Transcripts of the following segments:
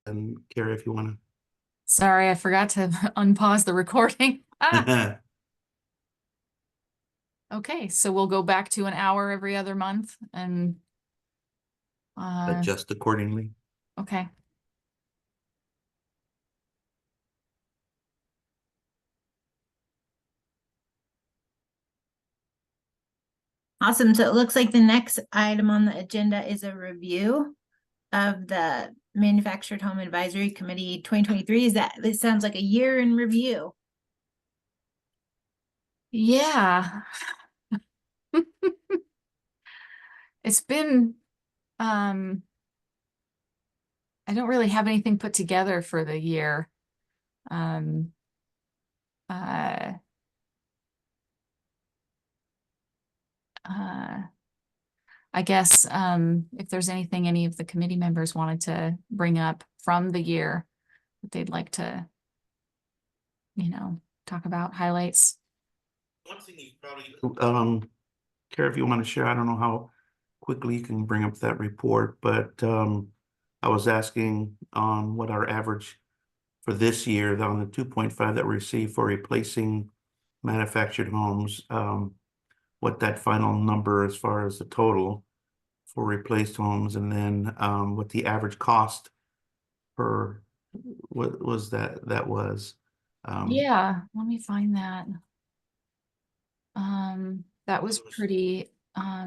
and Carrie, if you want Sorry, I forgot to unpause the recording. to. Okay, so we'll go back to an hour every other month and Adjust accordingly. okay. Awesome. So it looks like the next item on the agenda is a review of the Manufactured Home Advisory Committee 2023. This sounds like a year in review. Yeah. It's been I don't really have anything put together for the year. Um uh uh I guess if there's anything any of the committee members wanted to bring up from the year that they'd like to, talk about highlights. One thing you probably, Carrie, if you want to share, I don't know how quickly you can bring up that report, but I was asking on what our average for this year on the 2.5 that we received for replacing manufactured homes, what that final number as far as the total for replaced homes, and then what the average cost per what was that was. Yeah, let me find that. That was pretty, Yeah,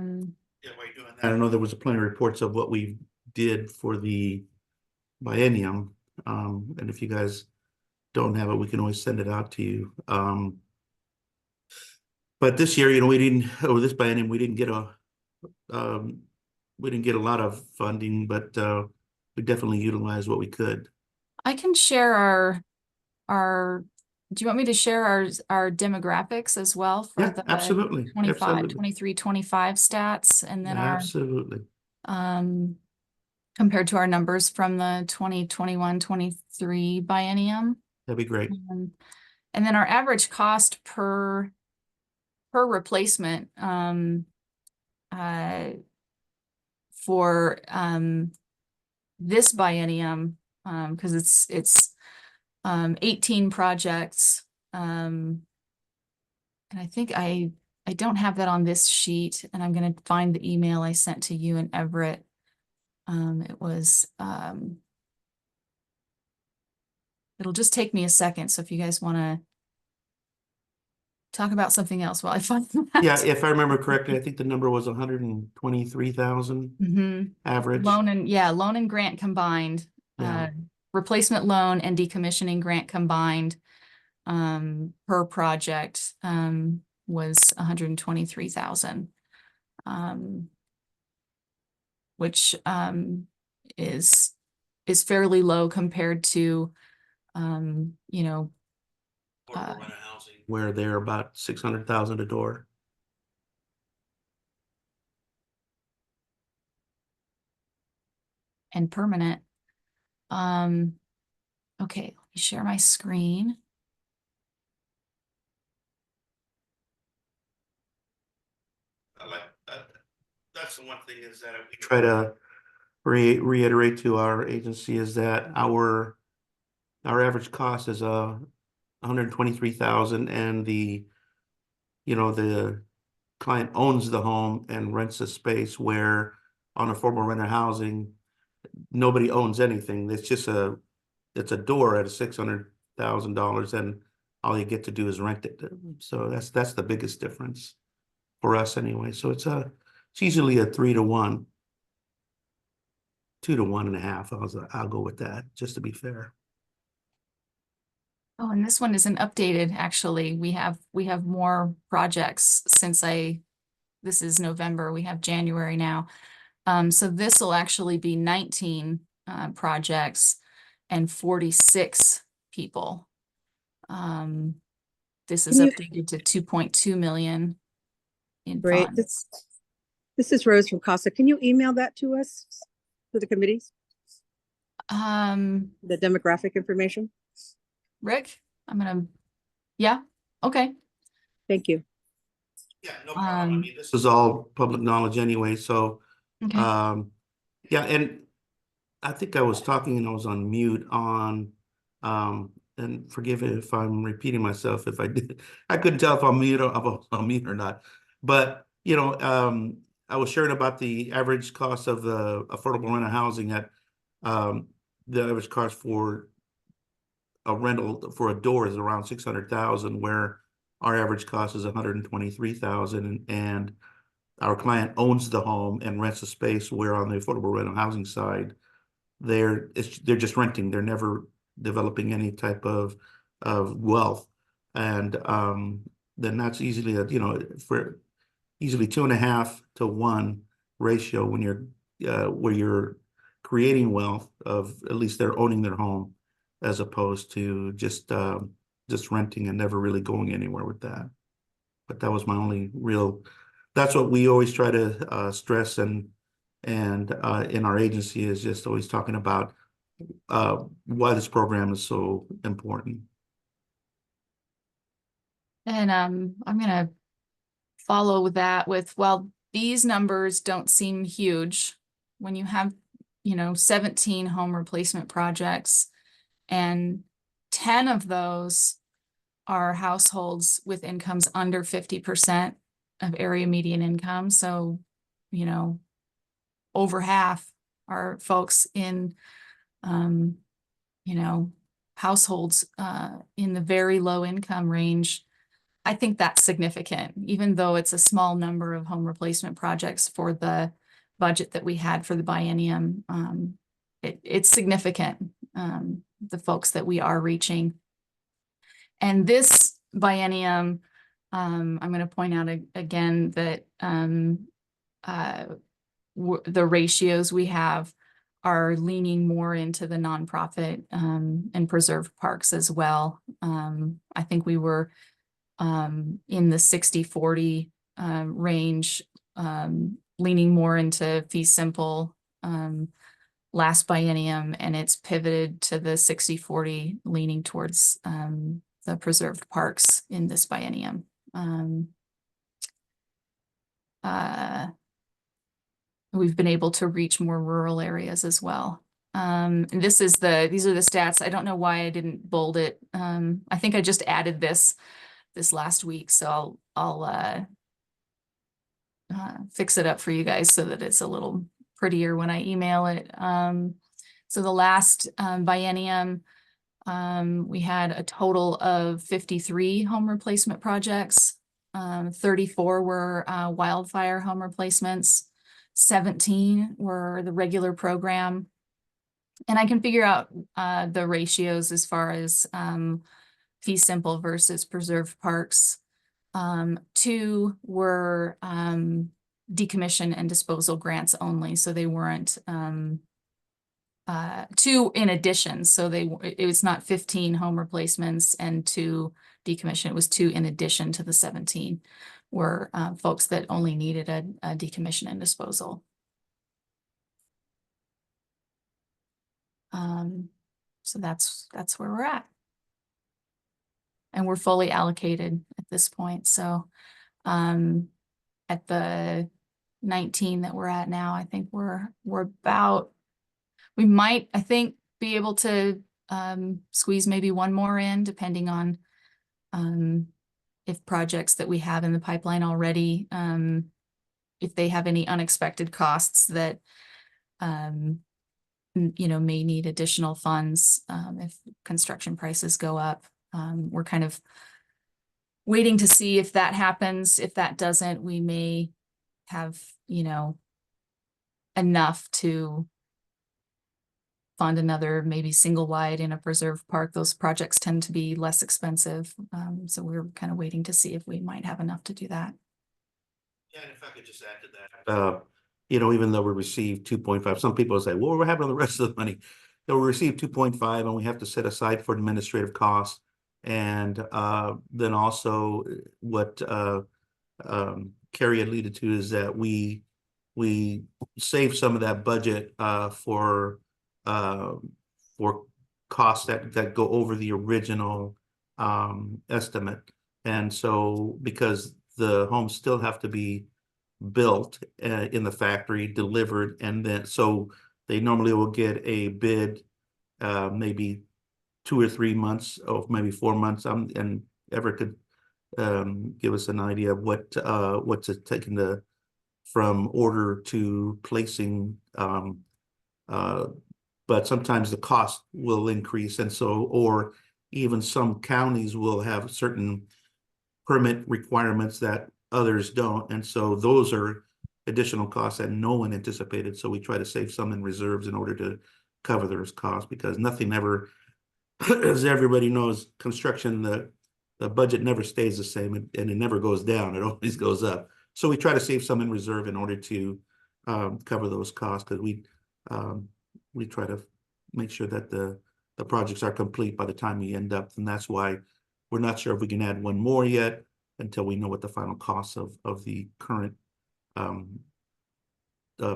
while you're doing that, I know there was plenty of reports of what we did for the biennium. And if you guys don't have it, we can always send it out to you. But this year, we didn't, or this biennium, we didn't get a lot of funding, but we definitely utilized what we could. I can share do you want me to share our demographics as well for Yeah, the absolutely. 23, 25 stats, and then Absolutely. compared to our numbers from the 2021, 23 biennium. That'd be great. And then our average cost per replacement for this biennium, because it's 18 projects, and I think I don't have that on this sheet, and I'm going to find the email I sent to you and Everett. It was it'll just take me a second, so if you guys want to talk about something else while I find that. Yeah, if I remember correctly, I think the number was 123,000 average. Loan and grant combined. Yeah. Replacement loan and decommissioning grant combined per project was 123,000, which is fairly low compared to where they're about 600,000 a door. And permanent. Okay, let me share my screen. That's the one thing is that we try to reiterate to our agency is that our average cost is 123,000, and the client owns the home and rents a space, where on affordable rental housing nobody owns anything. It's a door at $600,000, and all you get to do is rent it. So that's the biggest difference for us anyway. So it's usually a 3 to 1, 2 to 1.5. I'll go with that just to be fair. Oh, and this one isn't updated, actually. We have more projects since this is November, we have January now. So this will actually be 19 projects and 46 people. This is updated to 2.2 million in Great. funds. This is Rose from CASA. Can you email that to us, to the committees? The demographic information? Rick, yeah, okay. Thank you. Yeah, no problem. I mean, this is all public knowledge anyway, so Okay. yeah, and I think I was talking and I was on mute on, and forgive it if I'm repeating myself if I did. I couldn't tell if I'm mute or I'm mute or not. But, I was sharing about the average cost of the affordable rental housing at, the average cost for a rental for a door is around 600,000, where our average cost is 123,000, and our client owns the home and rents a space, where on the affordable rental housing side, they're just renting. They're never developing any type of wealth. And then that's easily for easily 2.5 to 1 ratio when you're where you're creating wealth of at least they're owning their home, as opposed to just renting and never really going anywhere with that. But that was my only real, that's what we always try to stress, and in our agency, is just always talking about why this program is so important. And I'm gonna follow with that with, well, these numbers don't seem huge when you have, 17 home replacement projects, and 10 of those are households with incomes under 50% of area median income. So, over half are folks in, households in the very low income range. I think that's significant, even though it's a small number of home replacement projects for the budget that we had for the biennium. It's significant, the folks that we are reaching. And this biennium, I'm going to point out again that the ratios we have are leaning more into the nonprofit and preserved parks as well. I think we were in the 60-40 range, leaning more into fee simple last biennium, and it's pivoted to the 60-40, leaning towards the preserved parks in this biennium. We've been able to reach more rural areas as well. And these are the stats. I don't know why I didn't bold it. I think I just added this last week, so I'll fix it up for you guys so that it's a little prettier when I email it. So the last biennium, we had a total of 53 home replacement projects. 34 were wildfire home replacements. 17 were the regular program. And I can figure out the ratios as far as fee simple versus preserved parks. 2 were decommission and disposal grants only, so they weren't 2 in addition. So it was not 15 home replacements and 2 decommission. It was 2 in addition to the 17 were folks that only needed a decommission and disposal. So that's where we're at. And we're fully allocated at this point. So at the 19 that we're at now, I think we're about, we might, I think, be able to squeeze maybe one more in, depending on if projects that we have in the pipeline already, if they have any unexpected costs that may need additional funds if construction prices go up. We're kind of waiting to see if that happens. If that doesn't, we may have, enough to fund another maybe single wide in a preserved park. Those projects tend to be less expensive. So we're kind of waiting to see if we might have enough to do that. Yeah, and if I could just add to that, even though we received 2.5, some people say, well, what happened to the rest of the money? So we received 2.5 and we have to set aside for administrative costs. And then also what Carrie had alluded to is that we save some of that budget for costs that go over the original estimate. And so because the homes still have to be built in the factory, delivered, and then so they normally will get a bid, maybe 2 or 3 months, or maybe 4 months, and Everett could give us an idea of what's it taking from order to placing, but sometimes the cost will increase, and so, or even some counties will have certain permit requirements that others don't, and so those are additional costs that no one anticipated, so we try to save some in reserves in order to cover those costs, because nothing ever, as everybody knows, construction, the budget never stays the same, and it never goes down, it always goes up. So we try to save some in reserve in order to cover those costs, because we try to make sure that the projects are complete by the time we end up, and that's why we're not sure if we can add one more yet until we know what the final costs of the current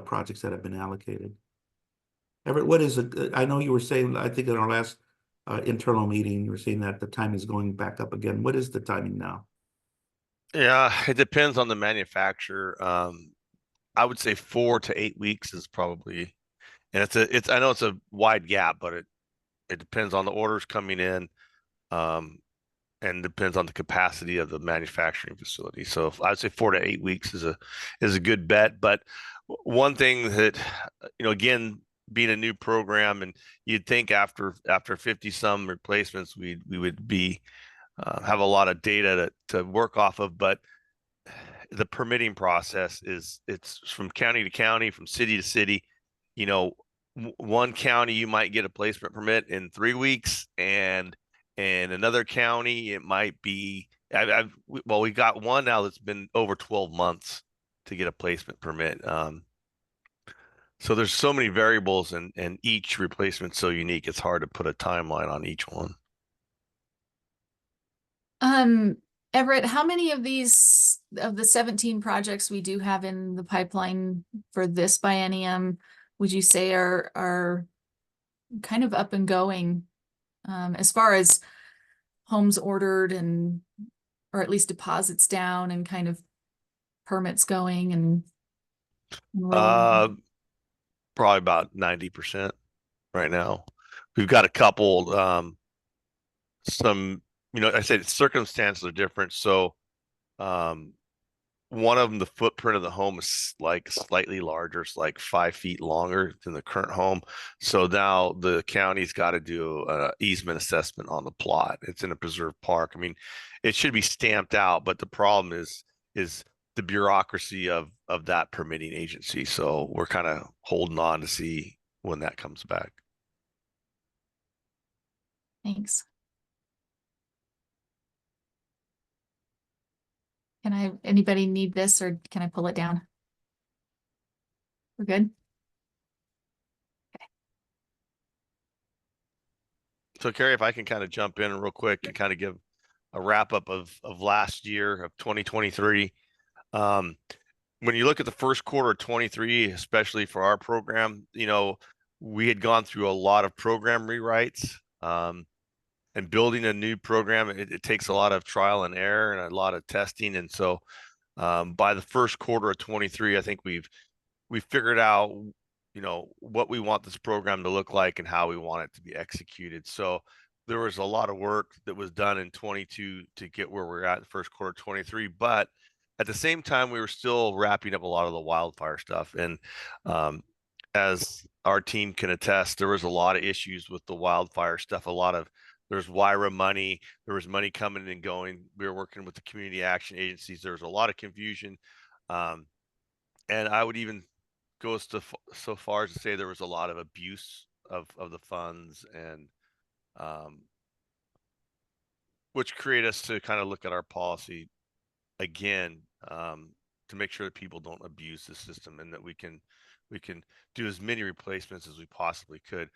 projects that have been allocated. Everett, what is it? I know you were saying, I think in our last internal meeting, you were saying that the time is going back up again. What is the timing now? Yeah, it depends on the manufacturer. I would say 4 to 8 weeks is probably, and I know it's a wide gap, but it depends on the orders coming in, and depends on the capacity of the manufacturing facility. So I'd say 4 to 8 weeks is a good bet. But one thing that, again, being a new program, and you'd think after 50 some replacements, we would be have a lot of data to work off of, but the permitting process it's from county to county, from city to city. One county you might get a placement permit in 3 weeks, and in another county it might be, we got one now that's been over 12 months to get a placement permit. So there's so many variables, and each replacement's so unique, it's hard to put a timeline on each one. Everett, how many of the 17 projects we do have in the pipeline for this biennium would you say are kind of up and going, as far as homes ordered, and or at least deposits down, and kind of permits going and rolling? Probably about 90% right now. We've got a couple, some, I said circumstances are different. So, one of them, the footprint of the home is like slightly larger. It's like 5 feet longer than the current home. So now the county's got to do an easement assessment on the plot. It's in a preserve park. I mean, it should be stamped out, but the problem is the bureaucracy of that permitting agency. So we're kind of holding on to see when that comes back. Thanks. Anybody need this, or can I pull it down? We're good? So Carrie, if I can kind of jump in real quick and kind of give a wrap up of last year of 2023. When you look at the first quarter of 23, especially for our program, we had gone through a lot of program rewrites, and building a new program, it takes a lot of trial and error and a lot of testing. And so by the first quarter of 23, I think we figured out, what we want this program to look like and how we want it to be executed. So there was a lot of work that was done in 22 to get where we're at in the first quarter of 23. But at the same time, we were still wrapping up a lot of the wildfire stuff. And as our team can attest, there was a lot of issues with the wildfire stuff. There's WIRA money, there was money coming and going. We were working with the community action agencies. There was a lot of confusion. And I would even go so far as to say there was a lot of abuse of the funds, and which created us to kind of look at our policy again, to make sure that people don't abuse the system, and that we can do as many replacements as we possibly could.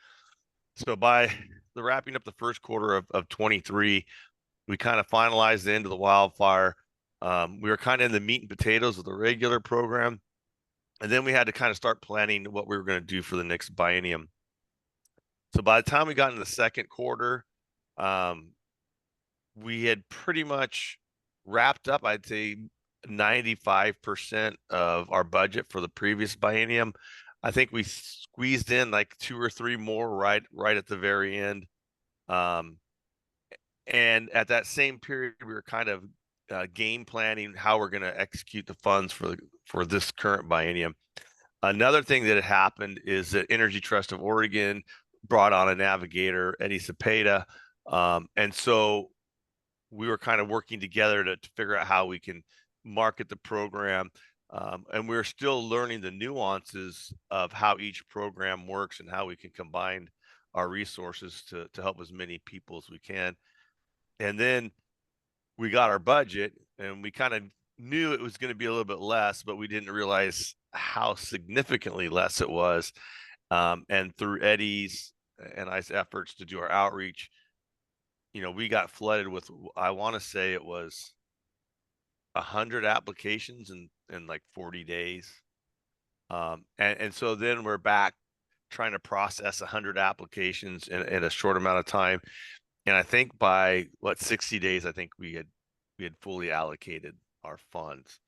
So by the wrapping up the first quarter of 23, we kind of finalized the end of the wildfire. We were kind of in the meat and potatoes of the regular program. And then we had to kind of start planning what we were going to do for the next biennium. So by the time we got into the second quarter, we had pretty much wrapped up, I'd say 95% of our budget for the previous biennium. I think we squeezed in like 2 or 3 more right at the very end. And at that same period, we were kind of game planning how we're going to execute the funds for this current biennium. Another thing that had happened is that Energy Trust of Oregon brought on a navigator, Eddie Cepeda. And so we were kind of working together to figure out how we can market the program. And we're still learning the nuances of how each program works and how we can combine our resources to help as many people as we can. And then we got our budget and we kind of knew it was going to be a little bit less, but we didn't realize how significantly less it was. And through Eddie's and I's efforts to do our outreach, we got flooded with, I want to say it was 100 applications in like 40 days. And so then we're back trying to process 100 applications in a short amount of time. And I think by 60 days, I think we had fully allocated our funds.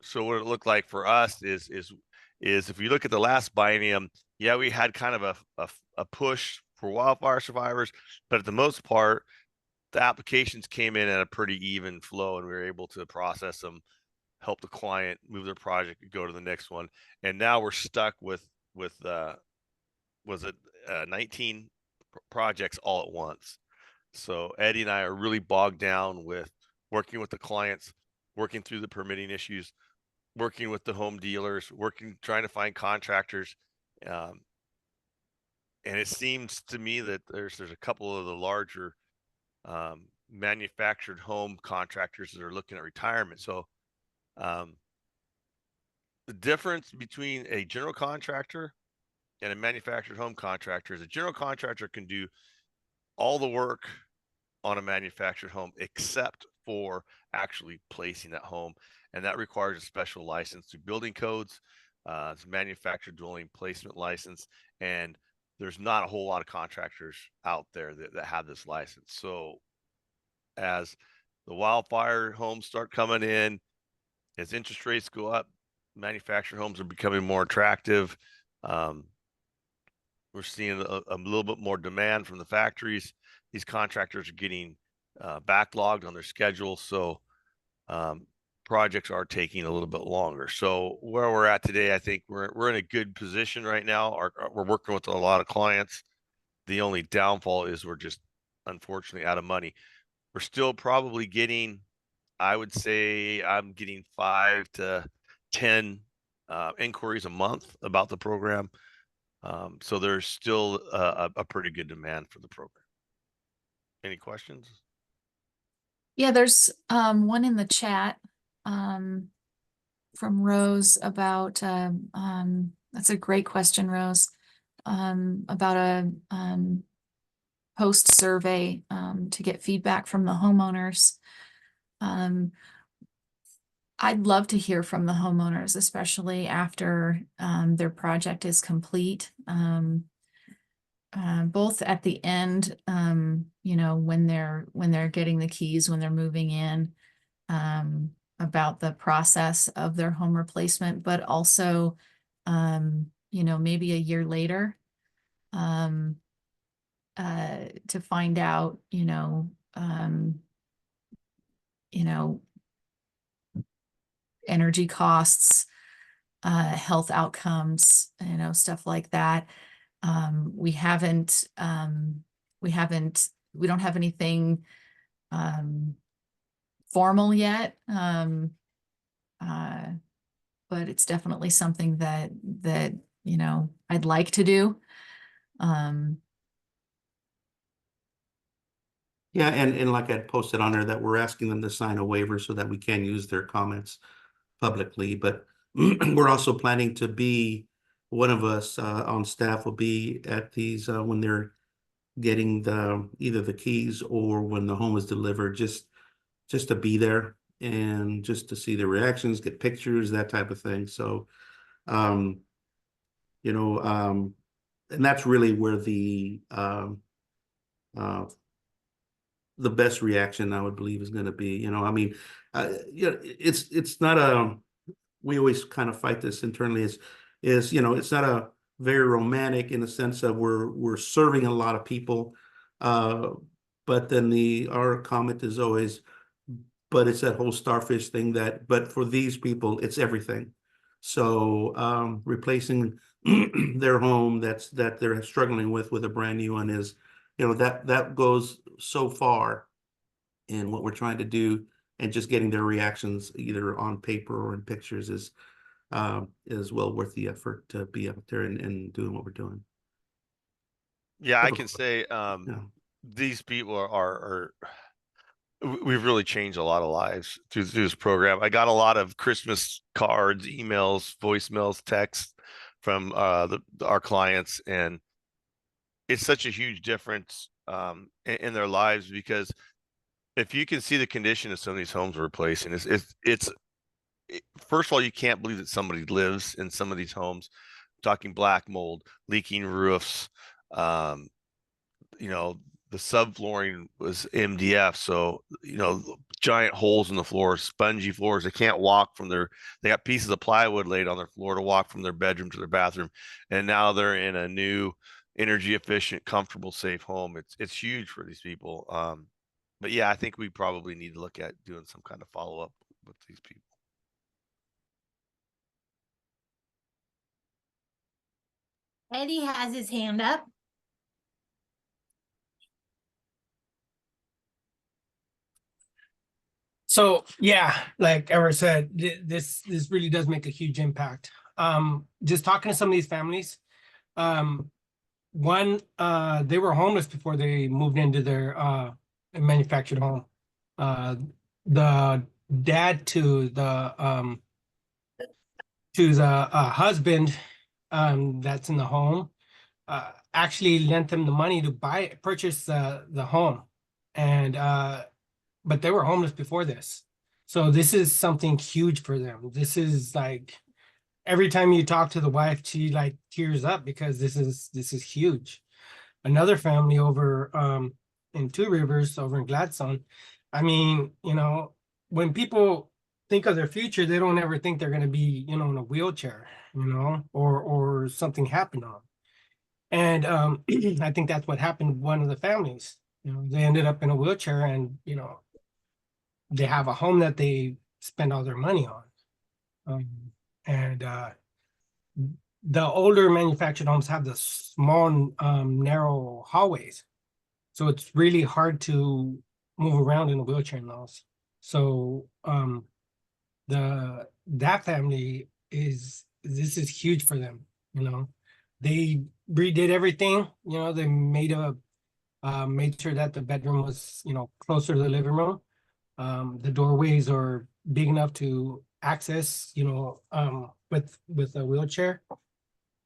So what it looked like for us is if you look at the last biennium, yeah, we had kind of a push for wildfire survivors, but at the most part, the applications came in at a pretty even flow, and we were able to process them, help the client move their project, go to the next one. And now we're stuck with 19 projects all at once. So Eddie and I are really bogged down with working with the clients, working through the permitting issues, working with the home dealers, trying to find contractors. And it seems to me that there's a couple of the larger manufactured home contractors that are looking at retirement. So the difference between a general contractor and a manufactured home contractor is a general contractor can do all the work on a manufactured home except for actually placing that home, and that requires a special license through building codes. It's a manufactured dwelling placement license, and there's not a whole lot of contractors out there that have this license. So as the wildfire homes start coming in, as interest rates go up, manufactured homes are becoming more attractive. We're seeing a little bit more demand from the factories. These contractors are getting backlogged on their schedule, so projects are taking a little bit longer. So where we're at today, I think we're in a good position right now. We're working with a lot of clients. The only downfall is we're just unfortunately out of money. We're still probably getting, I would say I'm getting 5 to 10 inquiries a month about the program. So there's still a pretty good demand for the program. Any questions? Yeah, there's one in the chat from Rose about that's a great question, Rose. About a post survey to get feedback from the homeowners. I'd love to hear from the homeowners, especially after their project is complete. Both at the end, when they're getting the keys, when they're moving in, about the process of their home replacement, but also, maybe a year later, to find out, energy costs, health outcomes, stuff like that. We don't have anything formal yet. But it's definitely something that I'd like to do. Yeah, and like I posted on there that we're asking them to sign a waiver so that we can use their comments publicly, but we're also planning to be, one of us on staff will be at these when they're getting either the keys or when the home is delivered, just to be there and just to see the reactions, get pictures, that type of thing. So and that's really where the best reaction I would believe is going to be. It's not we always kind of fight this internally is, you know, it's not a very romantic in the sense of we're serving a lot of people. But then our comment is always, but it's that whole starfish thing but for these people, it's everything. So, replacing their home that they're struggling with a brand new one is, you know, that goes so far in what we're trying to do, and just getting their reactions either on paper or in pictures is well worth the effort to be out there and doing what we're doing. Yeah, I can say, Yeah. these people we've really changed a lot of lives through this program. I got a lot of Christmas cards, emails, voicemails, texts from our clients, and it's such a huge difference in their lives, because if you can see the condition of some of these homes we're replacing, first of all, you can't believe that somebody lives in some of these homes. I'm talking black mold, leaking roofs, you know, the subflooring was MDF, so, you know, giant holes in the floor, spongy floors. They can't walk they got pieces of plywood laid on their floor to walk from their bedroom to their bathroom, and now they're in a new energy efficient, comfortable, safe home. It's huge for these people. But yeah, I think we probably need to look at doing some kind of follow-up with these people. Eddie has his hand up. So yeah, like Ever said, this really does make a huge impact. Just talking to some of these families, one, they were homeless before they moved into their manufactured home. The dad to the husband that's in the home actually lent them the money to purchase the home, and but they were homeless before this. So this is something huge for them. This is like, every time you talk to the wife, she like tears up because this is huge. Another family over in Two Rivers over in Gladstone. I mean, you know, when people think of their future, they don't ever think they're gonna be, you know, in a wheelchair, you know, or something happened to them. And I think that's what happened to one of the families. You know, they ended up in a wheelchair, and you know, they have a home that they spend all their money on. And the older manufactured homes have the small, narrow hallways. So it's really hard to move around in a wheelchair in those. So that family this is huge for them, you know. They redid everything, you know, they made sure that the bedroom was, you know, closer to the living room. The doorways are big enough to access, you know, with a wheelchair.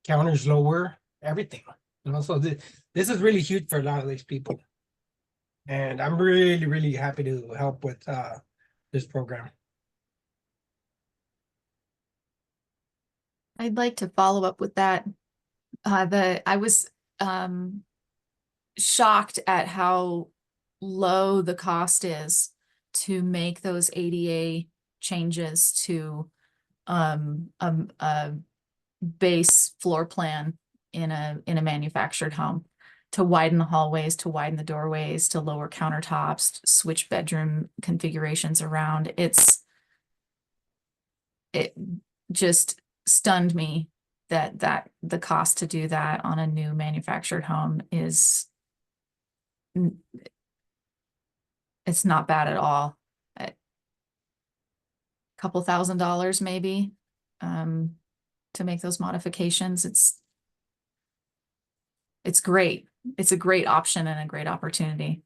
Counters lower, everything. You know, so this is really huge for a lot of these people. And I'm really, really happy to help with this program. I'd like to follow up with that. I was shocked at how low the cost is to make those ADA changes to a base floor plan in a manufactured home, to widen the hallways, to widen the doorways, to lower countertops, switch bedroom configurations around. It just stunned me that the cost to do that on a new manufactured home it's not bad at all. A couple $1,000 maybe to make those modifications. It's great. It's a great option and a great opportunity.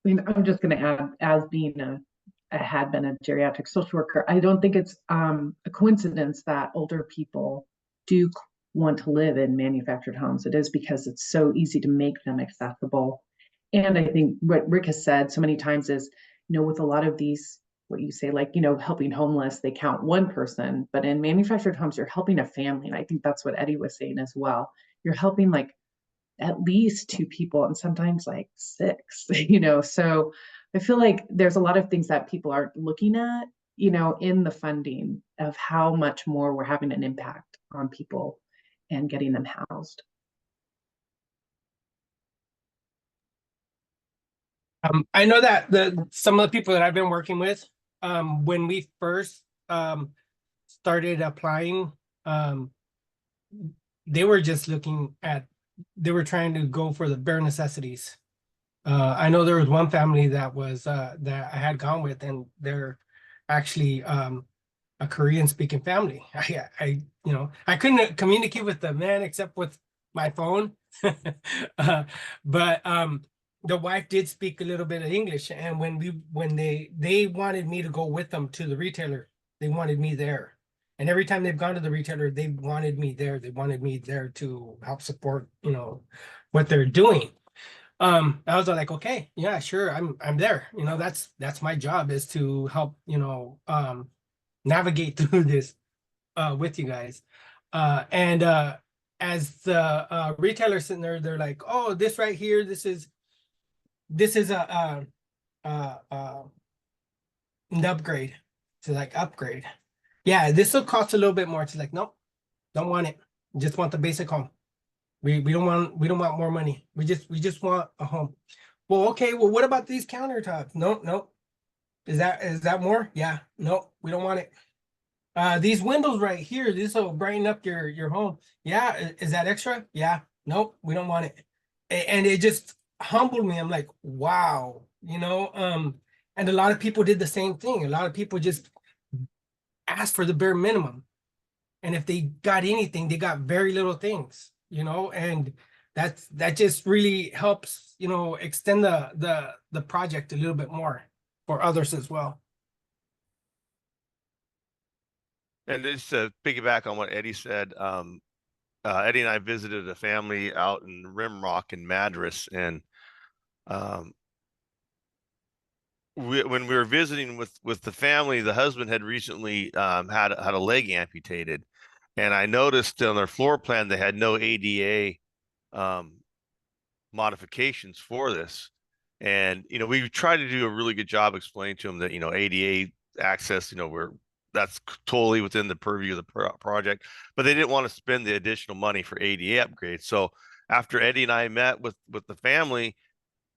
I mean, I'm just going to add, as being had been a geriatric social worker, I don't think it's a coincidence that older people do want to live in manufactured homes. It is because it's so easy to make them accessible. And I think what Rick has said so many times is, you know, with a lot of these, what you say, like, you know, helping homeless, they count one person, but in manufactured homes, you're helping a family. And I think that's what Eddie was saying as well. You're helping like at least 2 people, and sometimes like 6, you know. So I feel like there's a lot of things that people aren't looking at you know, in the funding of how much more we're having an impact on people and getting them housed. I know that some of the people that I've been working with, when we first started applying, they were just they were trying to go for the bare necessities. I know there was one family that that I had gone with, and they're actually a Korean speaking family. You know, I couldn't communicate with the man except with my phone. But the wife did speak a little bit of English, and when they wanted me to go with them to the retailer, they wanted me there. And every time they've gone to the retailer, they wanted me there. They wanted me there to help support, you know, what they're doing. I was like, okay, yeah, sure, I'm there. You know, that's my job, is to help, you know, navigate through this with you guys. And as the retailer sitting there, they're like, oh, this right here, this is an upgrade. To like upgrade. Yeah, this will cost a little bit more. It's like, nope, don't want it. Just want the basic home. We don't want more money. We just want a home. Well, okay, well, what about these countertops? No. Is that more? Yeah, no, we don't want it. These windows right here, this will brighten up your home. Yeah, is that extra? Yeah, nope, we don't want it. And it just humbled me. I'm like, wow, you know, and a lot of people did the same thing. A lot of people just asked for the bare minimum. And if they got anything, they got very little things, you know, and that just really helps, you know, extend the project a little bit more for others as well. And just to piggyback on what Eddie said, Eddie and I visited a family out in Rimrock in Madras, and when we were visiting with the family, the husband had recently had a leg amputated, and I noticed on their floor plan they had no ADA modifications for this. And you know, we tried to do a really good job explaining to them that, you know, ADA access, you know, that's totally within the purview of the project, but they didn't want to spend the additional money for ADA upgrades. So after Eddie and I met with the family,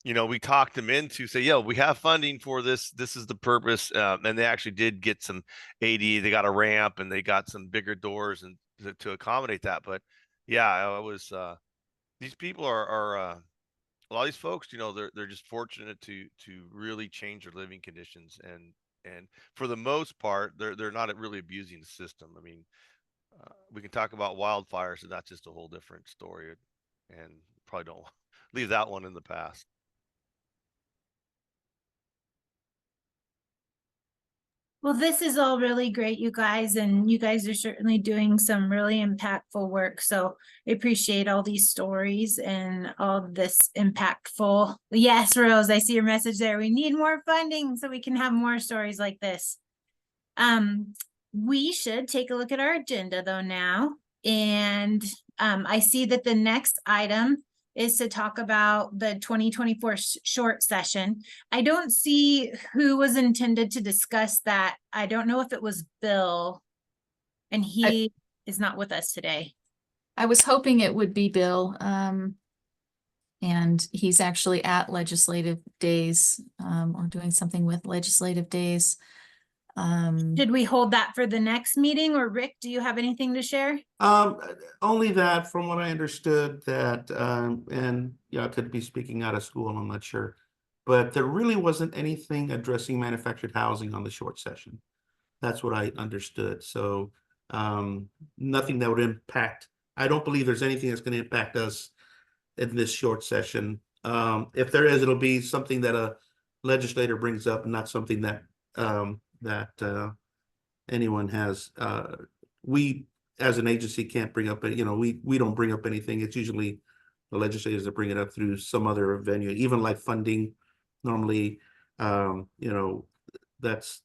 you know, we talked them into say, yeah, we have funding for this. This is the purpose. And they actually did get some ADA. They got a ramp and they got some bigger doors and to accommodate that. But yeah, I was, these people are a lot of these folks, you know, they're just fortunate to really change their living conditions, and for the most part, they're not really abusing the system. I mean, we can talk about wildfires, and that's just a whole different story, and probably don't leave that one in the past. Well, this is all really great, you guys, and you guys are certainly doing some really impactful work. So I appreciate all these stories and all this impactful. Yes, Rose, I see your message there. We need more funding so we can have more stories like this. We should take a look at our agenda though now. And I see that the next item is to talk about the 2024 short session. I don't see who was intended to discuss that. I don't know if it was Bill, and he is not with us today. I was hoping it would be Bill. And he's actually at Legislative Days, or doing something with Legislative Days. Did we hold that for the next meeting, or Rick, do you have anything to share? Only that, from what I understood, that and yeah, I could be speaking out of school, I'm not sure, but there really wasn't anything addressing manufactured housing on the short session. That's what I understood. So nothing that would impact. I don't believe there's anything that's going to impact us in this short session. If there is, it'll be something that a legislator brings up, and not something that anyone has. We as an agency can't bring up, you know, we don't bring up anything. It's usually the legislators that bring it up through some other venue, even like funding. Normally, you know, that's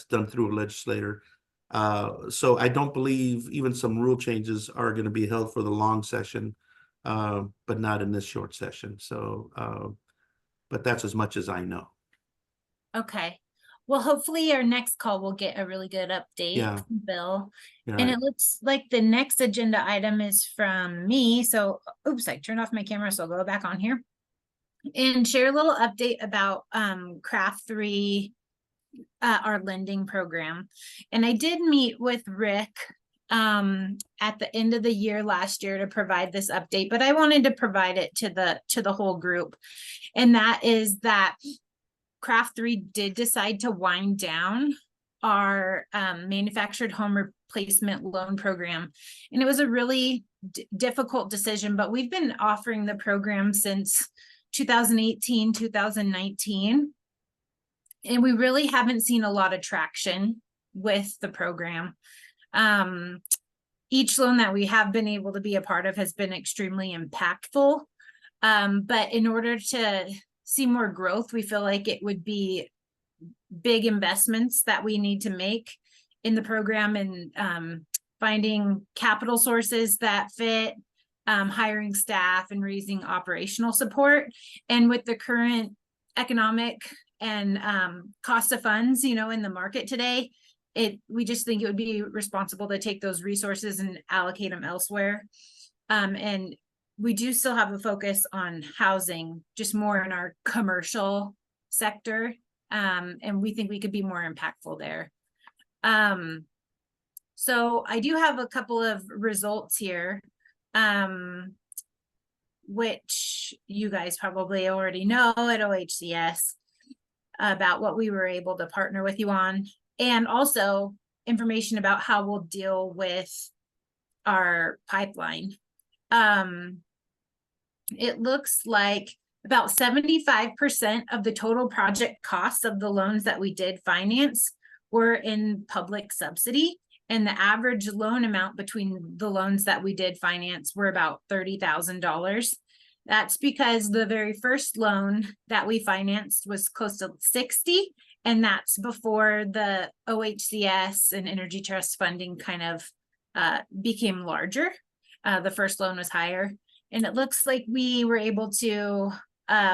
done through a legislator. So I don't believe even some rule changes are going to be held for the long session, but not in this short session. So, but that's as much as I know. Okay. Well, hopefully our next call will get a really good update, Yeah. from Bill. You're And right. it looks like the next agenda item is from me. So, oops, I turned off my camera, so I'll go back on here. And share a little update about Craft 3, our lending program. And I did meet with Rick at the end of the year last year to provide this update, but I wanted to provide it to the whole group. And that is that Craft 3 did decide to wind down our manufactured home replacement loan program. And it was a really difficult decision, but we've been offering the program since 2018, 2019. And we really haven't seen a lot of traction with the program. Each loan that we have been able to be a part of has been extremely impactful. But in order to see more growth, we feel like it would be big investments that we need to make in the program, and finding capital sources that fit, hiring staff, and raising operational support. And with the current economic and cost of funds, in the market today, we just think it would be responsible to take those resources and allocate them elsewhere. And we do still have a focus on housing, just more in our commercial sector. And we think we could be more impactful there. So I do have a couple of results here, which you guys probably already know at OHCS about what we were able to partner with you on, and also information about how we'll deal with our pipeline. It looks like about 75% of the total project costs of the loans that we did finance were in public subsidy, and the average loan amount between the loans that we did finance were about $30,000. That's because the very first loan that we financed was close to 60, and that's before the OHCS and Energy Trust funding kind of became larger. The first loan was higher, and it looks like we were able to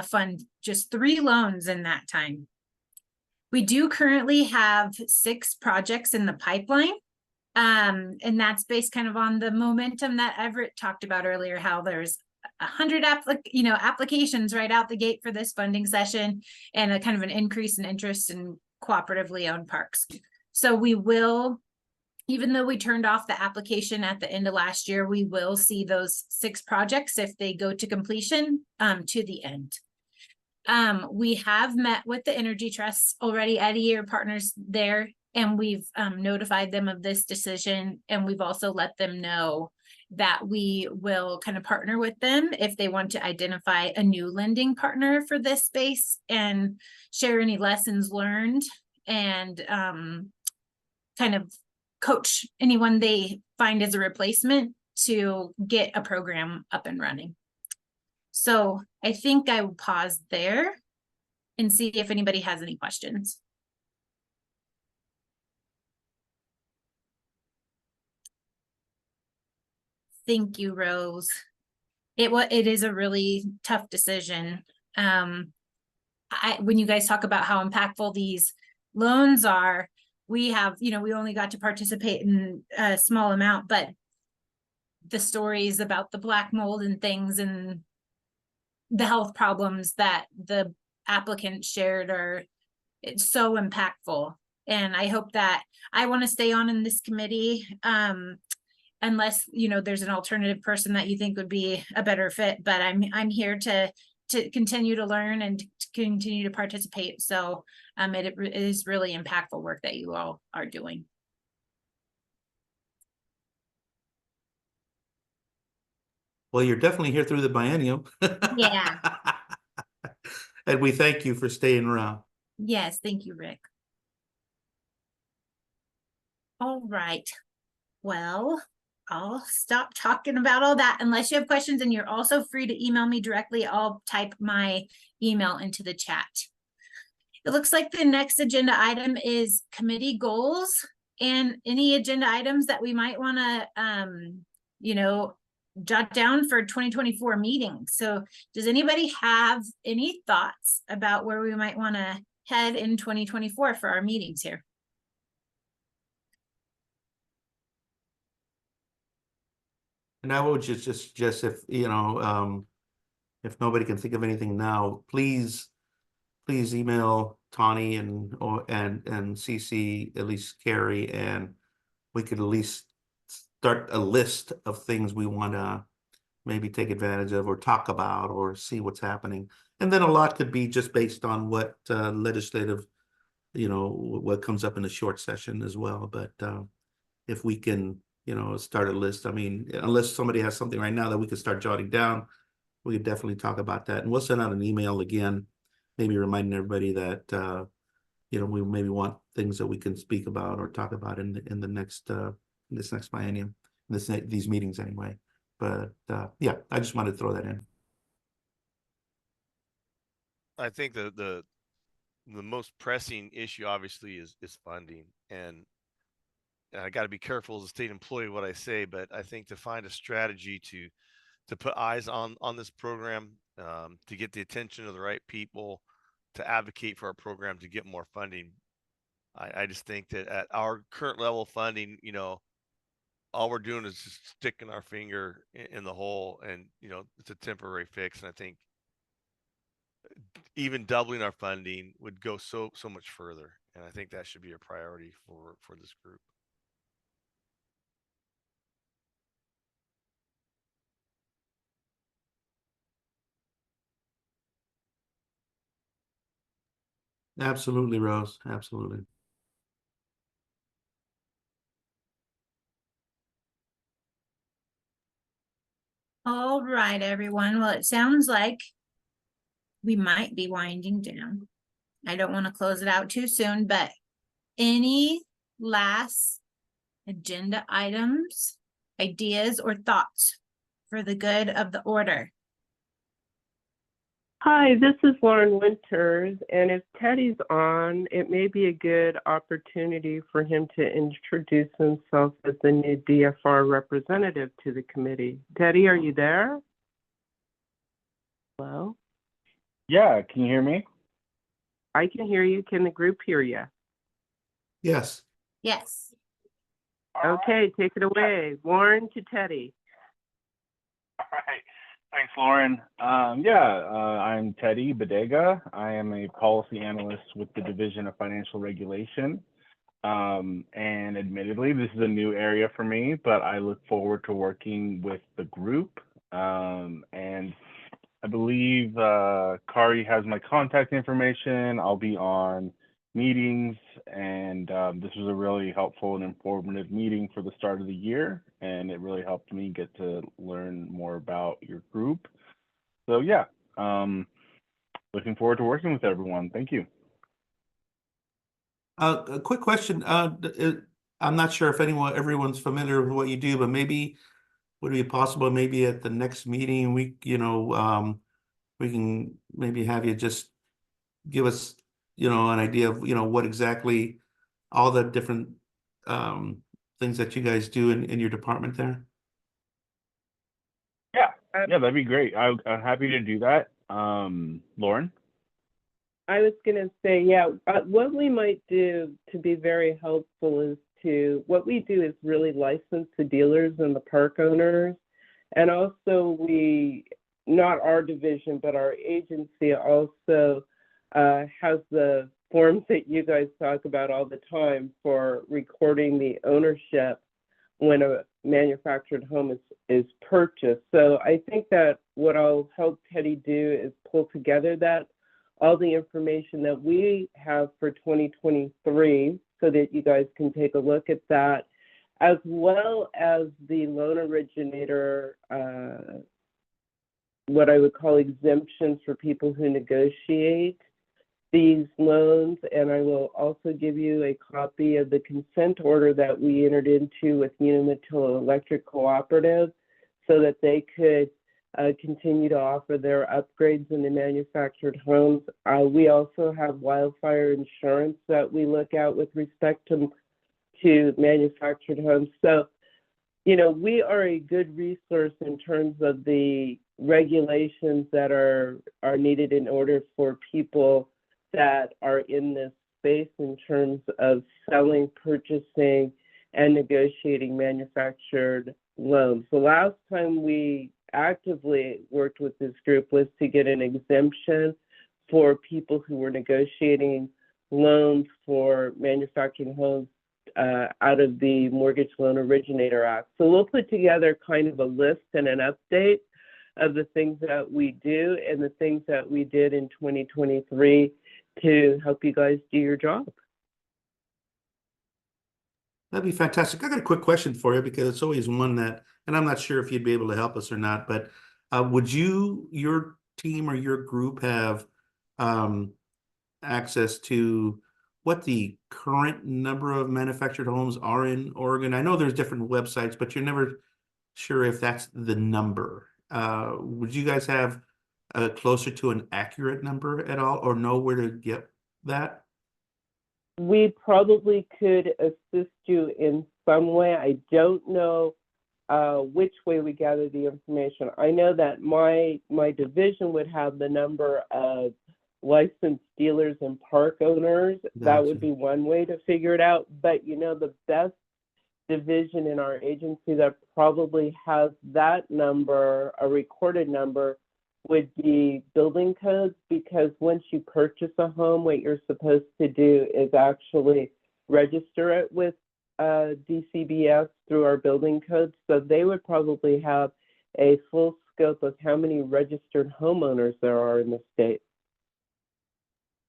fund just 3 loans in that time. We do currently have 6 projects in the pipeline. And that's based kind of on the momentum that Everett talked about earlier, how there's 100 applications right out the gate for this funding session, and a kind of an increase in interest in cooperatively owned parks. So we will, even though we turned off the application at the end of last year, we will see those 6 projects, if they go to completion, to the end. We have met with the Energy Trust already, Eddie, your partners there, and we've notified them of this decision, and we've also let them know that we will kind of partner with them if they want to identify a new lending partner for this space, and share any lessons learned, and kind of coach anyone they find as a replacement to get a program up and running. So I think I will pause there and see if anybody has any questions. Thank you, Rose. It is a really tough decision. When you guys talk about how impactful these loans are, we have, we only got to participate in a small amount, but the stories about the black mold and things, and the health problems that the applicants shared it's so impactful. And I hope that I want to stay on in this committee, unless, there's an alternative person that you think would be a better fit, but I'm here to continue to learn and to continue to participate. So it is really impactful work that you all are doing. Well, you're definitely here through the biennium. Yeah. And we thank you for staying around. Yes, thank you, Rick. All right. Well, I'll stop talking about all that unless you have questions, and you're also free to email me directly. I'll type my email into the chat. It looks like the next agenda item is committee goals, and any agenda items that we might want to, jot down for 2024 meetings. So does anybody have any thoughts about where we might want to head in 2024 for our meetings here? And I would just suggest if, if nobody can think of anything now, please email Tawny and CC at least Carrie, and we could at least start a list of things we want to maybe take advantage of or talk about or see what's happening. And then a lot could be just based on what legislative, what comes up in the short session as well. But if we can, start a list, I mean, unless somebody has something right now that we could start jotting down, we could definitely talk about that. And we'll send out an email again, maybe reminding everybody that, we maybe want things that we can speak about or talk about in the next, this next biennium, these meetings anyway. But yeah, I just wanted to throw that in. I think the most pressing issue obviously is funding, and I got to be careful as a state employee what I say, but I think to find a strategy to put eyes on this program, to get the attention of the right people, to advocate for our program, to get more funding. I just think that at our current level of funding, all we're doing is just sticking our finger in the hole, and it's a temporary fix. And I think even doubling our funding would go so much further, and I think that should be a priority for this group. Absolutely, Rose. Absolutely. All right, everyone. Well, it sounds like we might be winding down. I don't want to close it out too soon, but any last agenda items, ideas, or thoughts for the good of the order? Hi, this is Lauren Winters, and if Teddy's on, it may be a good opportunity for him to introduce himself as the new DFR representative to the committee. Teddy, are you there? Hello? Yeah, can you hear me? I can hear you. Can the group hear you? Yes. Yes. Okay, take it away. Lauren to Teddy. All right. Thanks, Lauren. I'm Teddy Bodega. I am a policy analyst with the Division of Financial Regulation. And admittedly, this is a new area for me, but I look forward to working with the group. And I believe Kari has my contact information. I'll be on meetings, and this was a really helpful and informative meeting for the start of the year, and it really helped me get to learn more about your group. So yeah, looking forward to working with everyone. Thank you. A quick question. I'm not sure if everyone's familiar with what you do, but maybe would it be possible maybe at the next meeting we can maybe have you just give us an idea of what exactly all the different things that you guys do in your department there? Yeah, that'd be great. I'm happy to do that. Lauren? I was going to say, what we might do to be very helpful is what we do is really license the dealers and the park owners. And also not our division, but our agency also has the forms that you guys talk about all the time for recording the ownership when a manufactured home is purchased. So I think that what I'll help Teddy do is pull together all the information that we have for 2023 so that you guys can take a look at that, as well as the loan originator, what I would call exemptions for people who negotiate these loans. And I will also give you a copy of the consent order that we entered into with Unitil Electric Cooperative so that they could continue to offer their upgrades in the manufactured homes. We also have wildfire insurance that we look at with respect to manufactured homes. So, we are a good resource in terms of the regulations that are needed in order for people that are in this space in terms of selling, purchasing, and negotiating manufactured loans. The last time we actively worked with this group was to get an exemption for people who were negotiating loans for manufactured homes out of the Mortgage Loan Originator Act. So we'll put together kind of a list and an update of the things that we do and the things that we did in 2023 to help you guys do your job. That'd be fantastic. I got a quick question for you because it's always one that, and I'm not sure if you'd be able to help us or not, but would your team or your group have access to what the current number of manufactured homes are in Oregon? I know there's different websites, but you're never sure if that's the number. Would you guys have closer to an accurate number at all, or know where to get that? We probably could assist you in some way. I don't know which way we gather the information. I know that my division would have the number of licensed dealers and park owners. That would be one way to figure it out. But you know, the best division in our agency that probably has that number, a recorded number, would be building codes, because once you purchase a home, what you're supposed to do is actually register it with DCBS through our building codes. So they would probably have a full scope of how many registered homeowners there are in the state.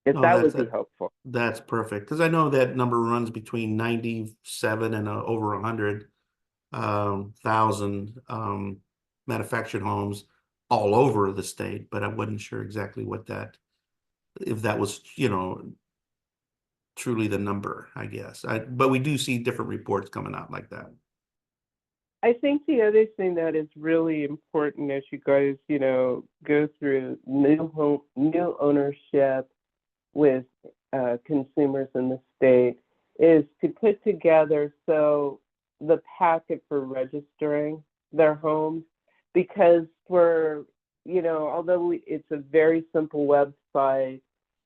If that would be helpful. That's perfect, because I know that number runs between 97 and over 100,000 manufactured homes all over the state, but I wasn't sure exactly what that, if that was, you know, truly the number, I guess. But we do see different reports coming out like that. I think the other thing that is really important as you guys, you know, go through new ownership with consumers in the state is to put together the packet for registering their homes, because although it's a very simple website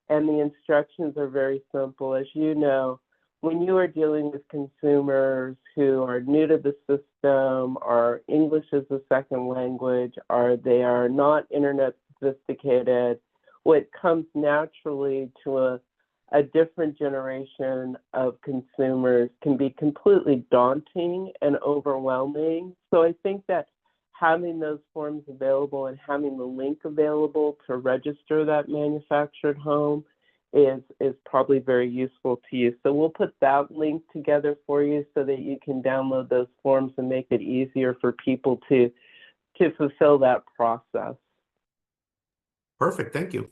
and the instructions are very simple, as you know, when you are dealing with consumers who are new to the system, or English is a second language, or they are not internet sophisticated, what comes naturally to a different generation of consumers can be completely daunting and overwhelming. So I think that having those forms available and having the link available to register that manufactured home is probably very useful to you. So we'll put that link together for you so that you can download those forms and make it easier for people to fulfill that process. Perfect, thank you.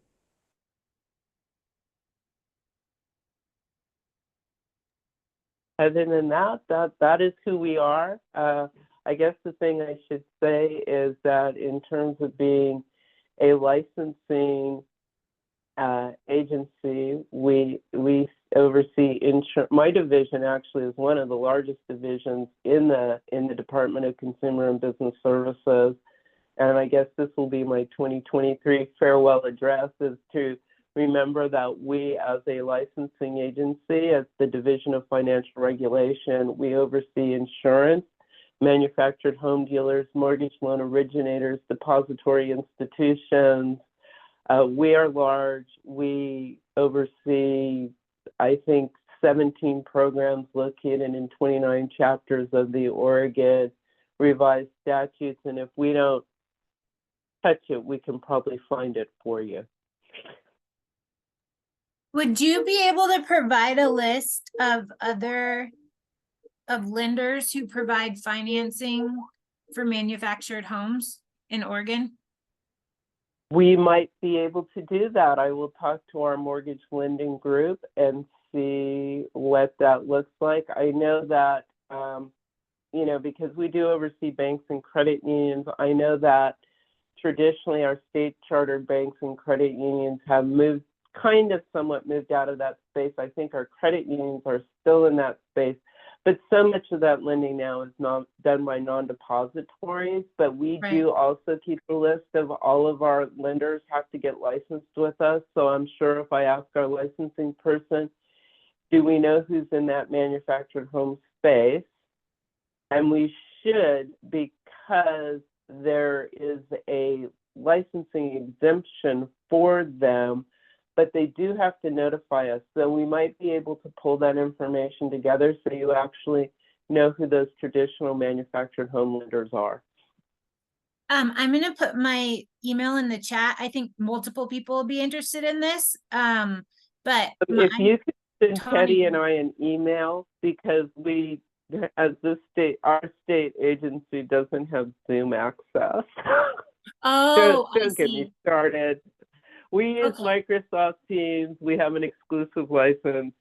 Other than that is who we are. I guess the thing I should say is that in terms of being a licensing agency, we oversee insurance. My division actually is one of the largest divisions in the Department of Consumer and Business Services, and I guess this will be my 2023 farewell address, is to remember that we, as a licensing agency, as the Division of Financial Regulation, we oversee insurance, manufactured home dealers, mortgage loan originators, depository institutions. We are large. We oversee, I think, 17 programs located in 29 chapters of the Oregon revised statutes. And if we don't touch it, we can probably find it for you. Would you be able to provide a list of lenders who provide financing for manufactured homes in Oregon? We might be able to do that. I will talk to our mortgage lending group and see what that looks like. I know that, because we do oversee banks and credit unions, I know that traditionally our state chartered banks and credit unions have somewhat moved out of that space. I think our credit unions are still in that space, But so much of that lending now is not done by non-depositories, but we do also keep a list of all of our lenders have to get licensed with us. So I'm sure if I ask our licensing person, do we know who's in that manufactured home space? And we should, because there is a licensing exemption for them, but they do have to notify us. So we might be able to pull that information together so you actually know who those traditional manufactured home lenders are. I'm going to put my email in the chat. I think multiple people will be interested in this. But if you could send Tony- Teddy and I an email, because we, as this state, our state agency doesn't have Zoom access. Oh, I Don't get see. me started. We use Okay. Microsoft Teams. We have an exclusive license.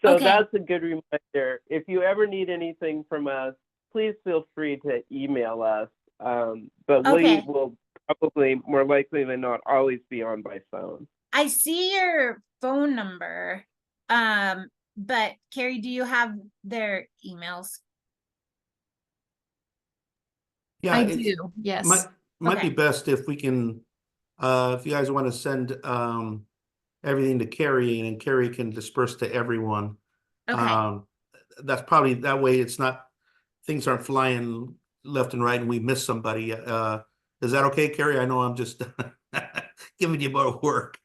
So Okay. that's a good reminder. If you ever need anything from us, please feel free to email us. But Okay. we will probably, more likely than not, always be on by phone. I see your phone number. But Carrie, do you have their emails? Yeah, I it's- do, yes. Might be Okay. best if we can, if you guys want to send everything to Carrie and Carrie can disperse to everyone. Okay. That's probably, that way it's not, things aren't flying left and right and we miss somebody. Is that okay, Carrie? I know I'm just giving you more work.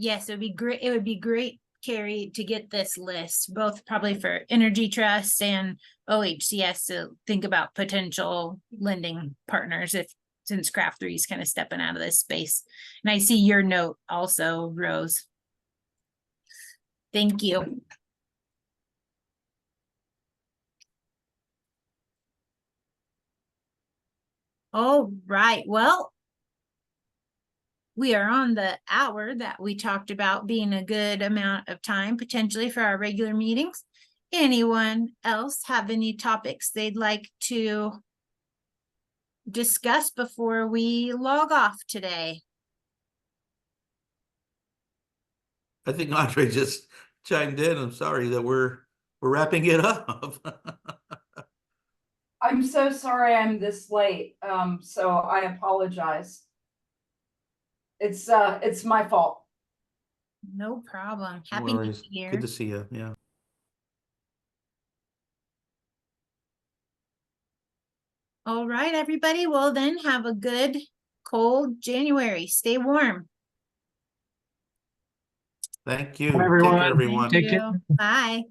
Yes, it would be great. It would be great, Carrie, to get this list, both probably for Energy Trust and OHCS to think about potential lending partners if since Craft 3 is kind of stepping out of this space. And I see your note also, Rose. Thank you. All right, well, we are on the hour that we talked about being a good amount of time potentially for our regular meetings. Anyone else have any topics they'd like to discuss before we log off today? I think Andre just chimed in. I'm sorry that we're wrapping it up. I'm so sorry I'm this late, so I apologize. It's my fault. No problem. No Happy New worries. Year. Good to see you. Yeah. All right, everybody. Well, then have a good cold January. Stay warm. Thank you. Bye, Take everyone. care, everyone. Take care. You. Bye.